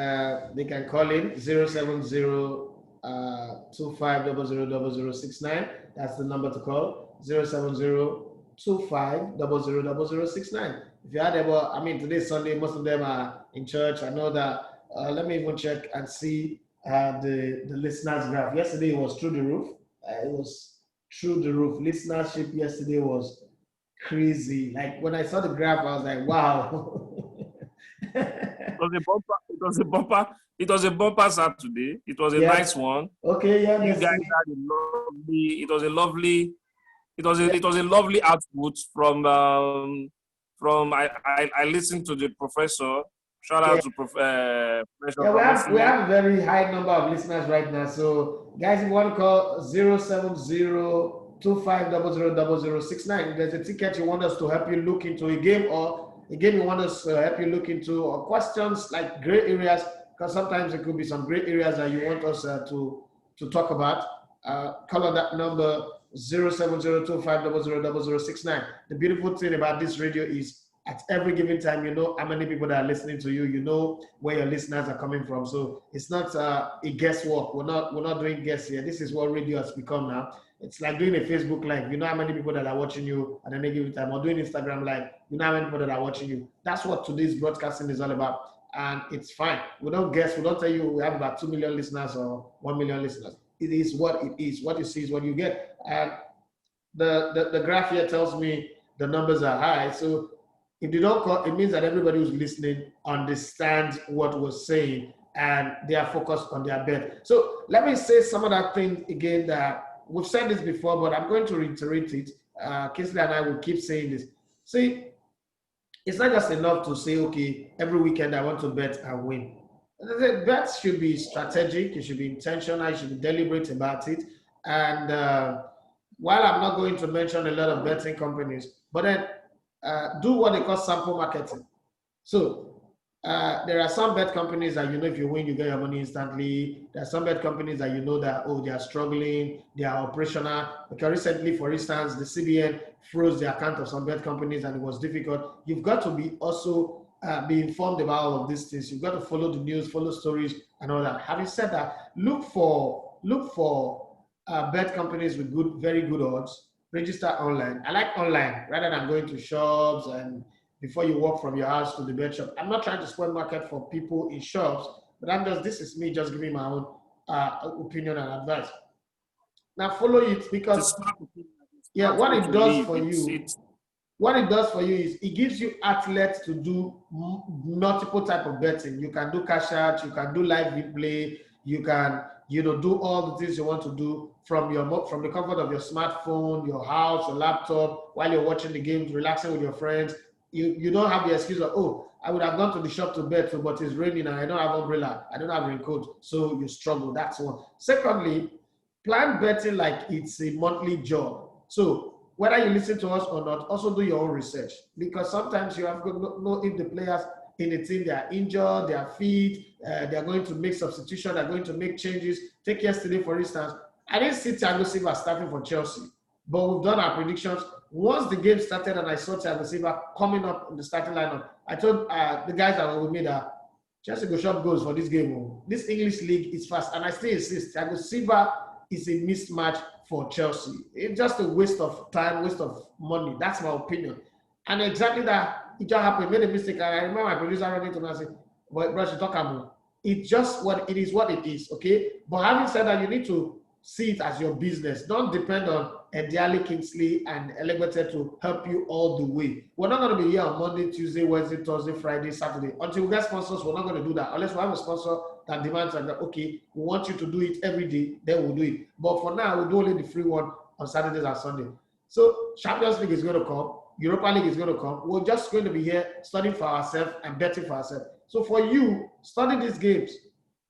They can call in 070-25000069. That's the number to call. 070-25000069. If you had ever, today's Sunday, most of them are in church. I know that. Let me even check and see the listeners' graph. Yesterday it was through the roof. It was through the roof. Listenership yesterday was crazy. Like when I saw the graph, I was like, wow. It was a bumper Saturday. It was a nice one. Okay, yeah. You guys had it was a lovely it was a lovely output from I listened to the professor. Shout out to Professor Yeah, we have a very high number of listeners right now. So guys, if you want to call 070-2500-0069, there's a ticket you want us to help you look into a game, or a game you want us to help you look into, or questions like gray areas, because sometimes it could be some gray areas that you want us to talk about. Call on that number 070-2500-0069. The beautiful thing about this radio is at every given time, you know how many people that are listening to you. You know where your listeners are coming from. So it's not a guesswork. We're not doing guess here. This is what radio has become now. It's like doing a Facebook Live. You know how many people that are watching you at any given time, or doing Instagram Live. You know how many people that are watching you. That's what today's broadcasting is all about. And it's fine. We don't guess. We don't tell you we have about 2 million listeners or 1 million listeners. It is what it is. What you see is what you get. And the graph here tells me the numbers are high. So if they don't call, it means that everybody who's listening understands what we're saying and they are focused on their bet. So let me say some of that thing again that we've said this before, but I'm going to reiterate it. Kingsley and I will keep saying this. See, it's not just enough to say, okay, every weekend I want to bet and win. The bets should be strategic, it should be intentional, you should be deliberate about it. And while I'm not going to mention a lot of betting companies, but then do what they call sample marketing. So there are some bet companies that you know if you win, you get your money instantly. There are some bet companies that you know that, oh, they are struggling, they are operational. Because recently, for instance, the CBN froze the account of some bet companies and it was difficult. You've got to be also be informed about all of these things. You've got to follow the news, follow stories and all that. Having said that, look for bet companies with very good odds. Register online. I like online rather than going to shops and before you walk from your house to the bet shop. I'm not trying to spoil market for people in shops, but this is me just giving my own opinion and advice. Now follow it, because what it does for you is it gives you outlets to do multiple type of betting. You can do cash out, you can do live replay, you can do all the things you want to do from the comfort of your smartphone, your house, your laptop, while you're watching the games, relaxing with your friends. You don't have the excuse of, oh, I would have gone to the shop to bet, but it's raining and I don't have umbrella, I don't have raincoat, so you struggle. That's one. Secondly, plan betting like it's a monthly job. So whether you listen to us or not, also do your own research, because sometimes you have to know if the players in the team, they are injured, they are fit, they are going to make substitution, they are going to make changes. Take yesterday, for instance. I didn't see Thiago Silva starting for Chelsea, but we've done our predictions. Once the game started and I saw Thiago Silva coming up in the starting lineup, I told the guys that were with me that Chelsea go shot goals for this game. This English league is fast, and I still insist, Thiago Silva is a mismatch for Chelsea. It's just a waste of time, waste of money. That's my opinion. And exactly that, it just happened. Made a mistake. And I remember my producer running to me and saying, "But bro, you talk about it's just what it is, okay?" But having said that, you need to see it as your business. Don't depend on Ediale, Kingsley, and Elegbete to help you all the way. We're not going to be here on Monday, Tuesday, Wednesday, Thursday, Friday, Saturday. Until we get sponsors, we're not going to do that. Unless we have a sponsor that demands that, okay, we want you to do it every day, then we'll do it. But for now, we'll do only the free one on Saturdays and Sunday. So Champions League is going to come. Europa League is going to come. We're just going to be here studying for ourselves and betting for ourselves. So for you, study these games.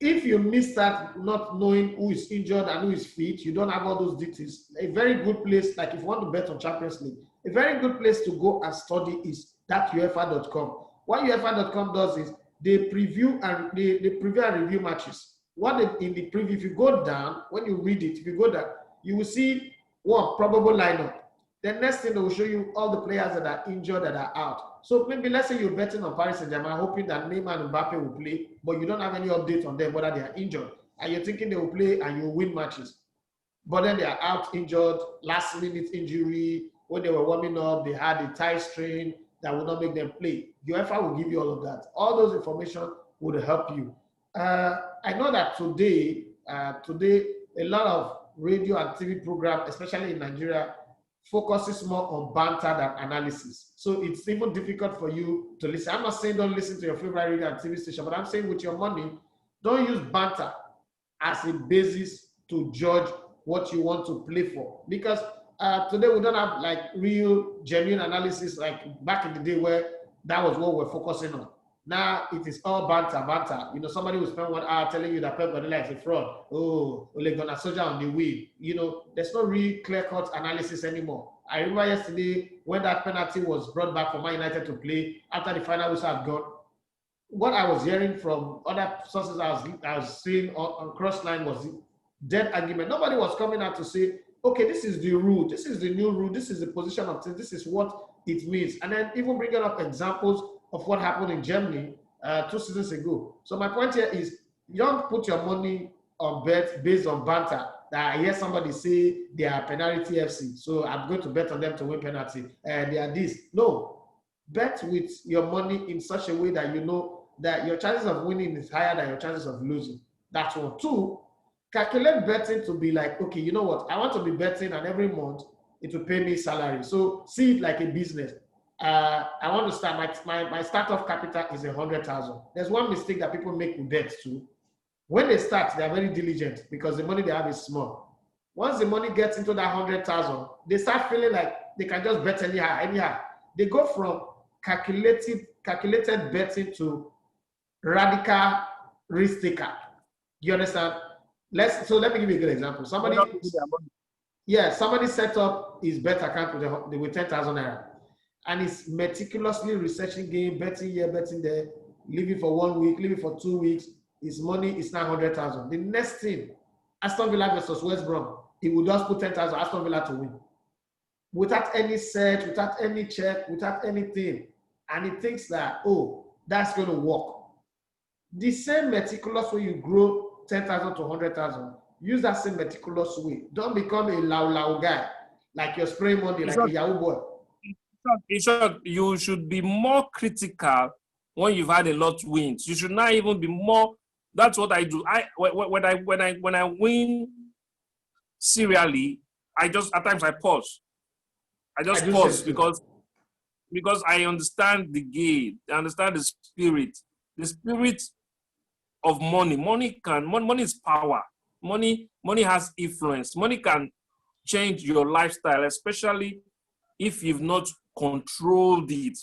If you miss that, not knowing who is injured and who is fit, you don't have all those details. A very good place, like if you want to bet on Champions League, a very good place to go and study is that UEFA.com. What UEFA.com does is they preview and review matches. In the preview, if you go down, when you read it, if you go down, you will see what probable lineup. The next thing they will show you all the players that are injured, that are out. So maybe let's say you're betting on Paris Saint-Germain, hoping that Neymar and Mbappe will play, but you don't have any update on them whether they are injured, and you're thinking they will play and you'll win matches. But then they are out injured, last minute injury. When they were warming up, they had a tie strain that will not make them play. UEFA will give you all of that. All those information would help you. I know that today, a lot of radio and TV programs, especially in Nigeria, focuses more on banter than analysis. So it's even difficult for you to listen. I'm not saying don't listen to your favorite radio and TV station, but I'm saying with your money, don't use banter as a basis to judge what you want to play for. Because today we don't have like real genuine analysis like back in the day where that was what we're focusing on. Now it is all banter. You know, somebody will spend 1 hour telling you that Pep Guardiola is a fraud. Oh, Ole Gunnar Solskjaer on the wheel. You know, there's no real clear-cut analysis anymore. I remember yesterday when that penalty was brought back for Man United to play after the final whistle had gone. What I was hearing from other sources I was seeing on cross-line was dead argument. Nobody was coming out to say, okay, this is the rule, this is the new rule, this is the position of things, this is what it means. And then even bringing up examples of what happened in Germany 2 seasons ago. So my point here is, you don't put your money on bets based on banter. That I hear somebody say they are penalty FC, so I'm going to bet on them to win penalty. They are this. No, bet with your money in such a way that you know that your chances of winning is higher than your chances of losing. That's one. 2, calculate betting to be like, okay, you know what? I want to be betting, and every month it will pay me salary. So see it like a business. I want to start my startup capital is 100,000. There's one mistake that people make with bets too. When they start, they are very diligent because the money they have is small. Once the money gets into that 100,000, they start feeling like they can just bet anyhow. They go from calculated betting to radical risk taker. You understand? Let me give you a good example. Somebody set up his bet account with 10,000 naira, and he's meticulously researching game, betting here, betting there, leaving for 1 week, leaving for 2 weeks. His money is now 100,000. The next thing, Aston Villa versus West Brom, he will just put 10,000 Aston Villa to win, without any search, without any check, without anything, and he thinks that, oh, that's going to work. The same meticulous way you grow 10,000 to 100,000, use that same meticulous way. Don't become a loud guy, like you're spraying money like a Yahoo boy. In short, you should be more critical when you've had a lot of wins. You should not even be more. That's what I do. When I win serially, at times I pause. I just pause because I understand the game. I understand the spirit. The spirit of money. Money is power. Money has influence. Money can change your lifestyle, especially if you've not controlled it.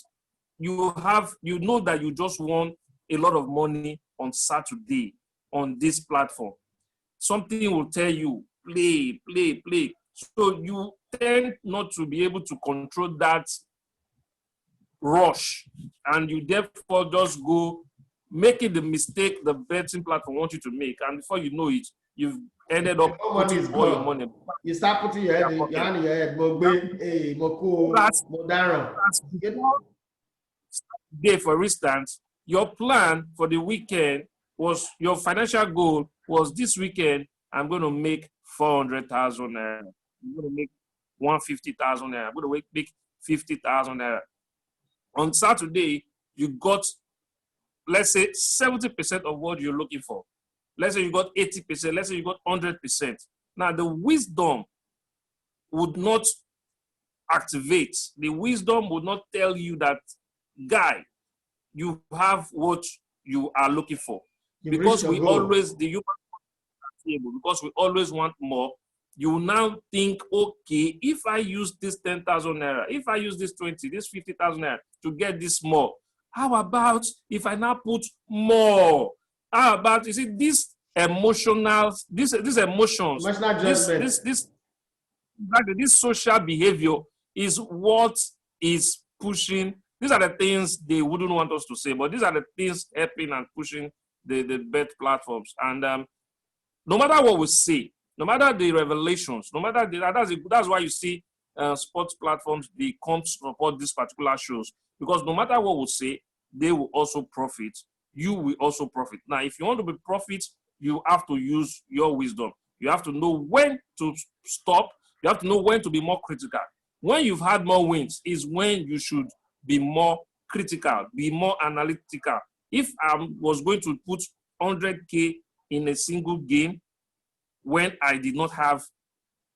You know that you just won a lot of money on Saturday on this platform. Something will tell you, play. So you tend not to be able to control that rush, and you therefore just go making the mistake the betting platform wants you to make, and before you know it, you've ended up putting all your money. You start putting your hand in your head, Day, for instance, your plan for the weekend was, your financial goal was, this weekend I'm going to make 400,000 naira. I'm going to make 150,000 naira. I'm going to make 50,000 naira. On Saturday, you got, let's say, 70% of what you're looking for. Let's say you got 80%. Let's say you got 100%. Now, the wisdom would not activate. The wisdom would not tell you that, guy, you have what you are looking for. Because we always, the human table, because we always want more. You now think, okay, if I use this 10,000 naira, if I use this 20, this 50,000 naira to get this more, how about if I now put more? How about, you see, these emotions, this social behavior is what is pushing. These are the things they wouldn't want us to say, but these are the things helping and pushing the bet platforms. And no matter what we say, no matter the revelations, no matter that's why you see sports platforms, they come to support these particular shows, because no matter what we say, they will also profit. You will also profit. Now, if you want to be profit, you have to use your wisdom. You have to know when to stop. You have to know when to be more critical. When you've had more wins is when you should be more critical, be more analytical. If I was going to put 100K in a single game when I did not have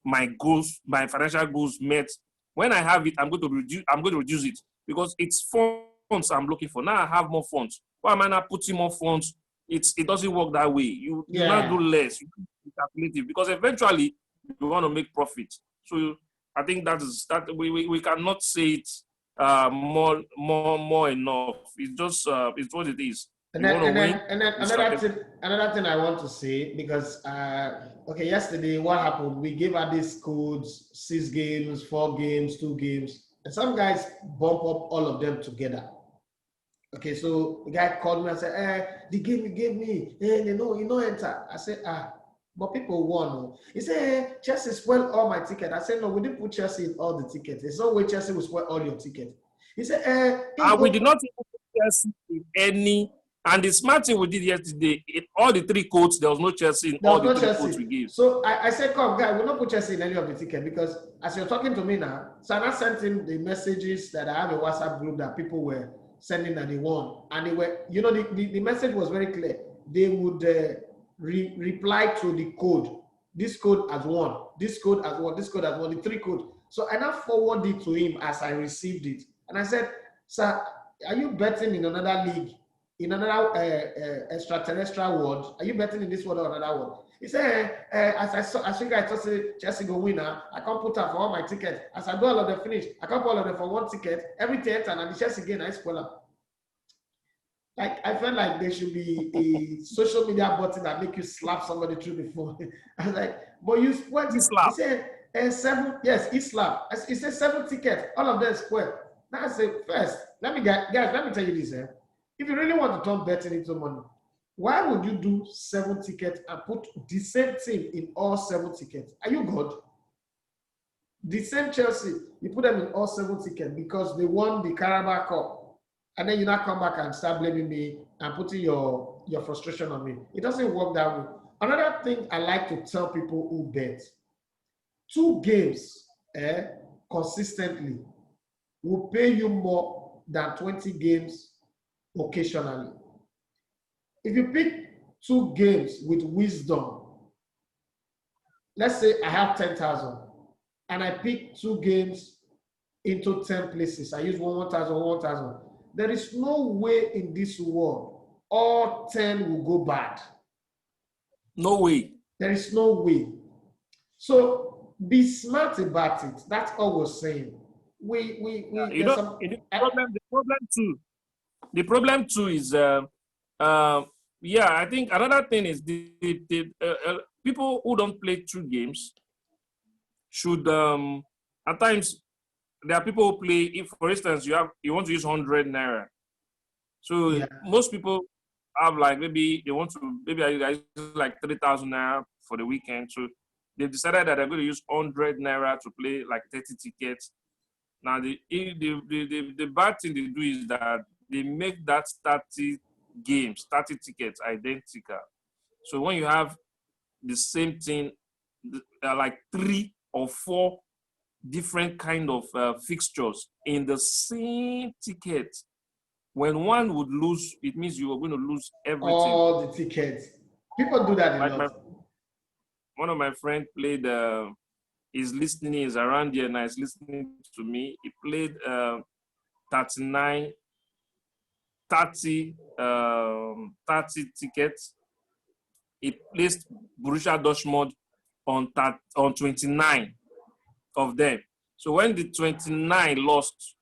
my goals, my financial goals met, when I have it, I'm going to reduce it, because it's funds I'm looking for. Now I have more funds. Why am I not putting more funds? It doesn't work that way. You not do less. You be calculative, because eventually you want to make profit. So I think that we cannot say it more enough. It's just it's what it is. And then, another thing I want to say, because okay, yesterday what happened? We gave out these codes: 6 games, 4 games, 2 games, and some guys bump up all of them together. Okay, so the guy called me and said, the game you gave me, you know, enter. I said, but people won. He said, Chelsea spoiled all my tickets. I said, no, we didn't put Chelsea in all the tickets. There's no way Chelsea will spoil all your tickets. He said, we did not put Chelsea in any. And the smart thing we did yesterday, in all the 3 codes, there was no Chelsea in all the 3 codes we gave. So I said, come, guy, we'll not put Chelsea in any of the tickets, because as you're talking to me now, so I sent him the messages that I have a WhatsApp group that people were sending that they won. And they were, you know, the message was very clear. They would reply to the code. This code has won. This code has won. This code has won. The 3 code. So I now forwarded it to him as I received it. And I said, sir, are you betting in another league? In another extraterrestrial world? Are you betting in this world or another world? He said, as I thought Chelsea go winner, I can't put up for all my tickets. As I do all of them finish, I can't put all of them for 1 ticket. Every theater and the Chelsea game, I spoil up. Like, I felt like there should be a social media button that make you slap somebody through the phone. I was like, but you what is slap? He said 7, yes, he slap. He said 7 tickets, all of them square. Now I say, first, let me tell you this. If you really want to turn betting into money, why would you do 7 tickets and put the same team in all 7 tickets? Are you God? The same Chelsea, you put them in all 7 tickets because they won the Carabao Cup. And then you now come back and start blaming me and putting your frustration on me. It doesn't work that way. Another thing I like to tell people who bet, 2 games consistently will pay you more than 20 games occasionally. If you pick 2 games with wisdom, let's say I have 10,000 and I pick 2 games into 10 places. I use 1,000. There is no way in this world all 10 will go bad. No way. There is no way. So be smart about it. That's all we're saying. The problem too is, I think another thing is the people who don't play 2 games should, at times, there are people who play, if for instance, you want to use 100 Naira. So most people have like, maybe I use like 3,000 Naira for the weekend. So they've decided that they're going to use 100 Naira to play like 30 tickets. Now, the bad thing they do is that they make that 30 tickets identical. So when you have the same thing, like 3 or 4 different kind of fixtures in the same ticket, when one would lose, it means you are going to lose everything. All the tickets. People do that a lot. One of my friends played, is listening, is around here now, is listening to me. He played 30 tickets. He placed Borussia Dortmund on 29 of them. So when the 29 lost,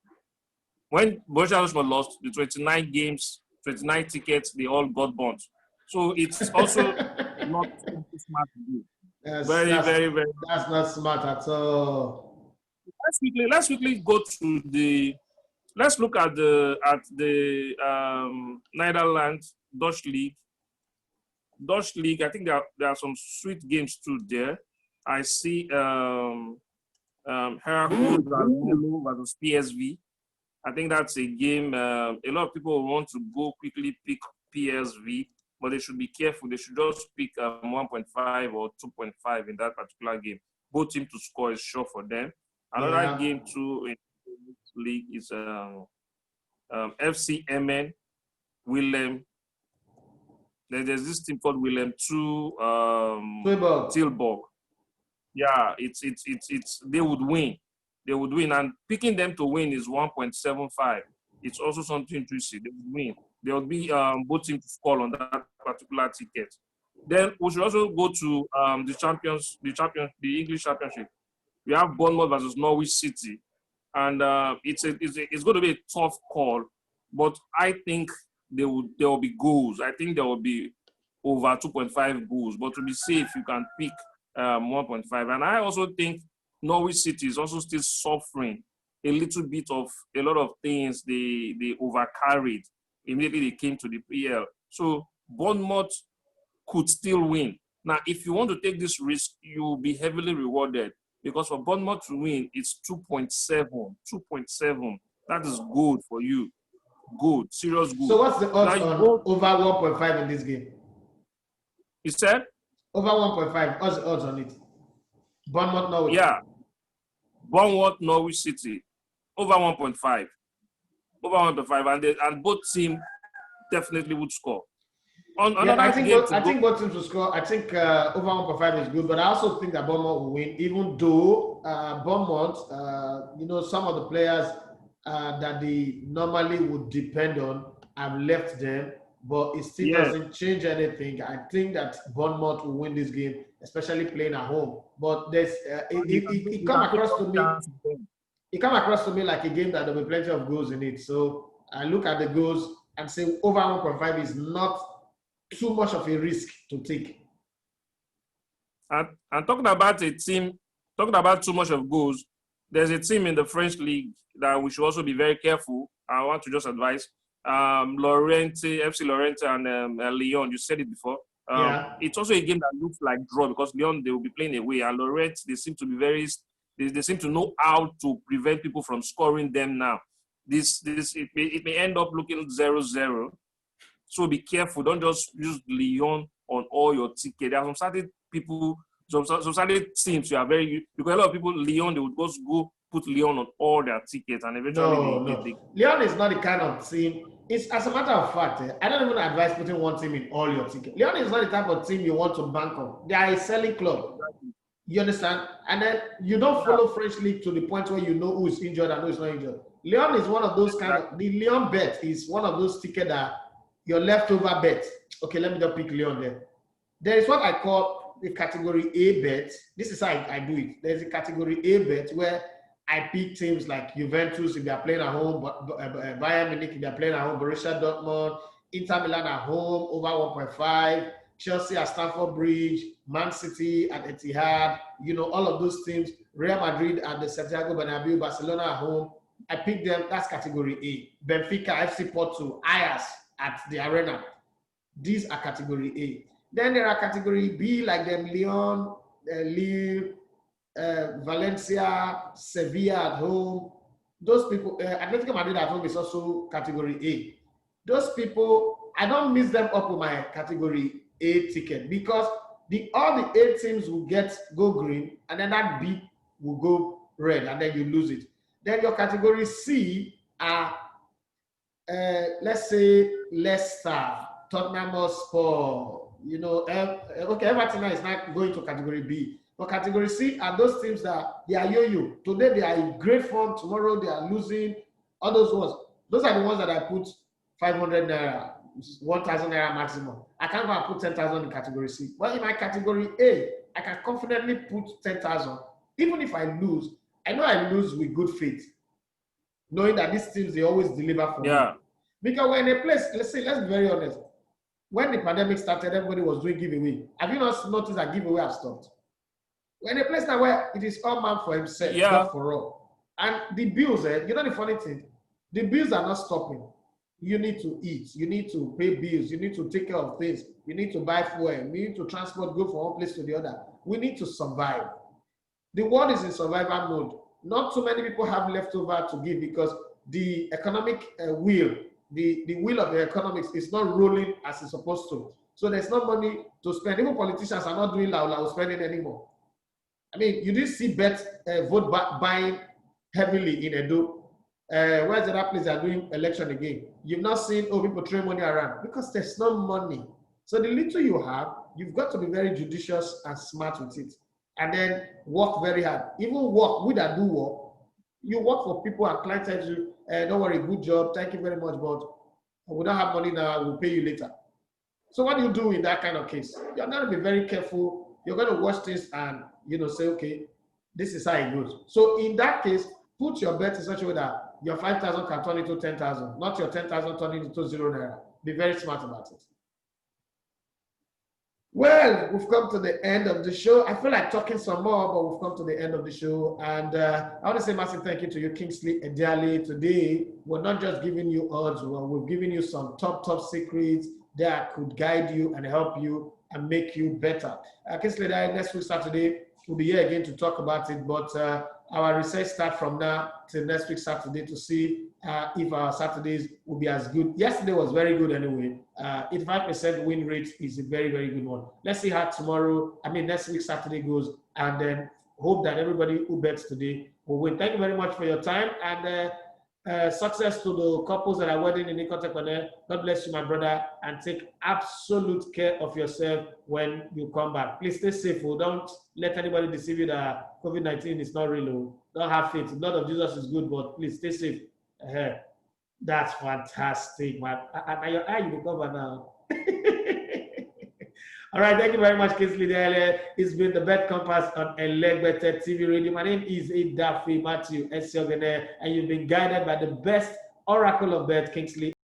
when Borussia Dortmund lost, the 29 games, 29 tickets, they all got burnt. So it's also not smart to do. Very. That's not smart at all. Let's quickly go to let's look at the Netherlands Dutch League. Dutch League, I think there are some sweet games too there. I see Heracles versus PSV. I think that's a game. A lot of people want to go quickly pick PSV, but they should be careful. They should just pick 1.5 or 2.5 in that particular game. Both teams to score is sure for them. Another game too in this league is FC MN Willem. There's this team called Willem 2 Tilburg. Yeah, it's they would win. They would win, and picking them to win is 1.75. It's also something to see. They would win. There will be both teams to score on that particular ticket. Then we should also go to the English Championship. We have Bournemouth versus Norwich City, and it's going to be a tough call. But I think there will be goals. I think there will be over 2.5 goals. But to be safe, you can pick 1.5. And I also think Norwich City is also still suffering a little bit of a lot of things they overcarried immediately they came to the PL. So Bournemouth could still win. Now, if you want to take this risk, you will be heavily rewarded because for Bournemouth to win, it's 2.7. 2.7. That is good for you. Good, serious good. So what's the odds on over 1.5 in this game? You said? Over 1.5. What's the odds on it? Bournemouth, Norwich. Yeah. Bournemouth, Norwich City. Over 1.5. Over 1.5. And both teams definitely would score. I think both teams will score. I think over 1.5 is good, but I also think that Bournemouth will win, even though Bournemouth, some of the players that they normally would depend on have left them, but it still doesn't change anything. I think that Bournemouth will win this game, especially playing at home. But there's it come across to me like a game that there'll be plenty of goals in it. So I look at the goals and say over 1.5 is not too much of a risk to take. And talking about too much of goals, there's a team in the French league that we should also be very careful. I want to just advise FC Lorient and Lyon. You said it before. It's also a game that looks like draw because Lyon, they will be playing away, and Lorient, they seem to be they seem to know how to prevent people from scoring them now. It may end up looking 0-0. So be careful. Don't just use Lyon on all your tickets. There are some certain people, some certain teams you are because a lot of people, Lyon, they would just go put Lyon on all their tickets and eventually Lyon is not the kind of team. It's as a matter of fact, I don't even advise putting one team in all your tickets. Lyon is not the type of team you want to bank on. They are a selling club. You understand? And then you don't follow French league to the point where you know who is injured and who is not injured. Lyon is one of those the Lyon bet is one of those tickets that your leftover bet. Okay, let me just pick Lyon there. There is what I call the category A bet. This is how I do it. There's a category A bet where I pick teams like Juventus if they are playing at home, Bayern Munich if they are playing at home, Borussia Dortmund, Inter Milan at home over 1.5, Chelsea at Stamford Bridge, Man City at Etihad, all of those teams, Real Madrid at the Santiago Bernabeu, Barcelona at home. I pick them. That's category A. Benfica, FC Porto, Ajax at the Arena. These are category A. Then there are category B, like them Lyon, Lille, Valencia, Sevilla at home. Those people, Atletico Madrid at home is also category A. Those people, I don't mix them up with my category A ticket because all the A teams will go green and then that B will go red and then you lose it. Then your category C are let's say Leicester, Tottenham Hotspur, Everton is not going to category B. But category C are those teams that they are yo-yo. Today they are in great form, tomorrow they are losing. All those ones. Those are the ones that I put 500 naira, 1,000 naira maximum. I can't go and put 10,000 in category C. But in my category A, I can confidently put 10,000. Even if I lose, I know I lose with good faith, knowing that these teams, they always deliver for me. Because when a place, let's be very honest, when the pandemic started, everybody was doing giveaway. Have you not noticed that giveaway have stopped? When a place now where it is all man for himself, not for all. And the bills, the funny thing, the bills are not stopping. You need to eat, you need to pay bills, you need to take care of things, you need to buy fuel, you need to transport, go from one place to the other. We need to survive. The world is in survival mode. Not too many people have leftover to give because the economic wheel, the wheel of the economics is not rolling as it's supposed to. So there's no money to spend. Even politicians are not doing loud spending anymore. I mean, you didn't see vote buying heavily in Edo. Where's the other place they are doing election again? You've not seen people throwing money around because there's no money. So the little you have, you've got to be very judicious and smart with it. And then work very hard. Even work, we that do work, you work for people and clients tell you, don't worry, good job, thank you very much, but we don't have money now, we'll pay you later. So what do you do in that kind of case? You're going to be very careful. You're going to watch this and, say, okay, This is how it goes. So in that case, put your bet in such a way that your 5,000 can turn into 10,000, not your 10,000 turning into 0 naira. Be very smart about it. Well, we've come to the end of the show. I feel like talking some more, but we've come to the end of the show. And I want to say massive thank you to you, Kingsley Ediale. Today, we're not just giving you odds, we're giving you some top secrets that could guide you and help you and make you better. Kingsley Ediale, next week, Saturday, we'll be here again to talk about it. But our research starts from now till next week, Saturday, to see if our Saturdays will be as good. Yesterday was very good anyway. 85% win rate is a very good one. Let's see how next week Saturday goes, and then hope that everybody who bets today will win. Thank you very much for your time, and success to the couples that are wedding in Ikotekwane. God bless you, my brother, and take absolute care of yourself when you come back. Please stay safe. Don't let anybody deceive you that COVID-19 is not real. Don't have faith. The blood of Jesus is good, but please stay safe. That's fantastic, man. And your eye, you cover now. All right, thank you very much, Kingsley. It's been the Bet Compass on Elegbete TV Radio. My name is Idafi Matthew Esiogene, and you've been guided by the best oracle of bet, Kingsley.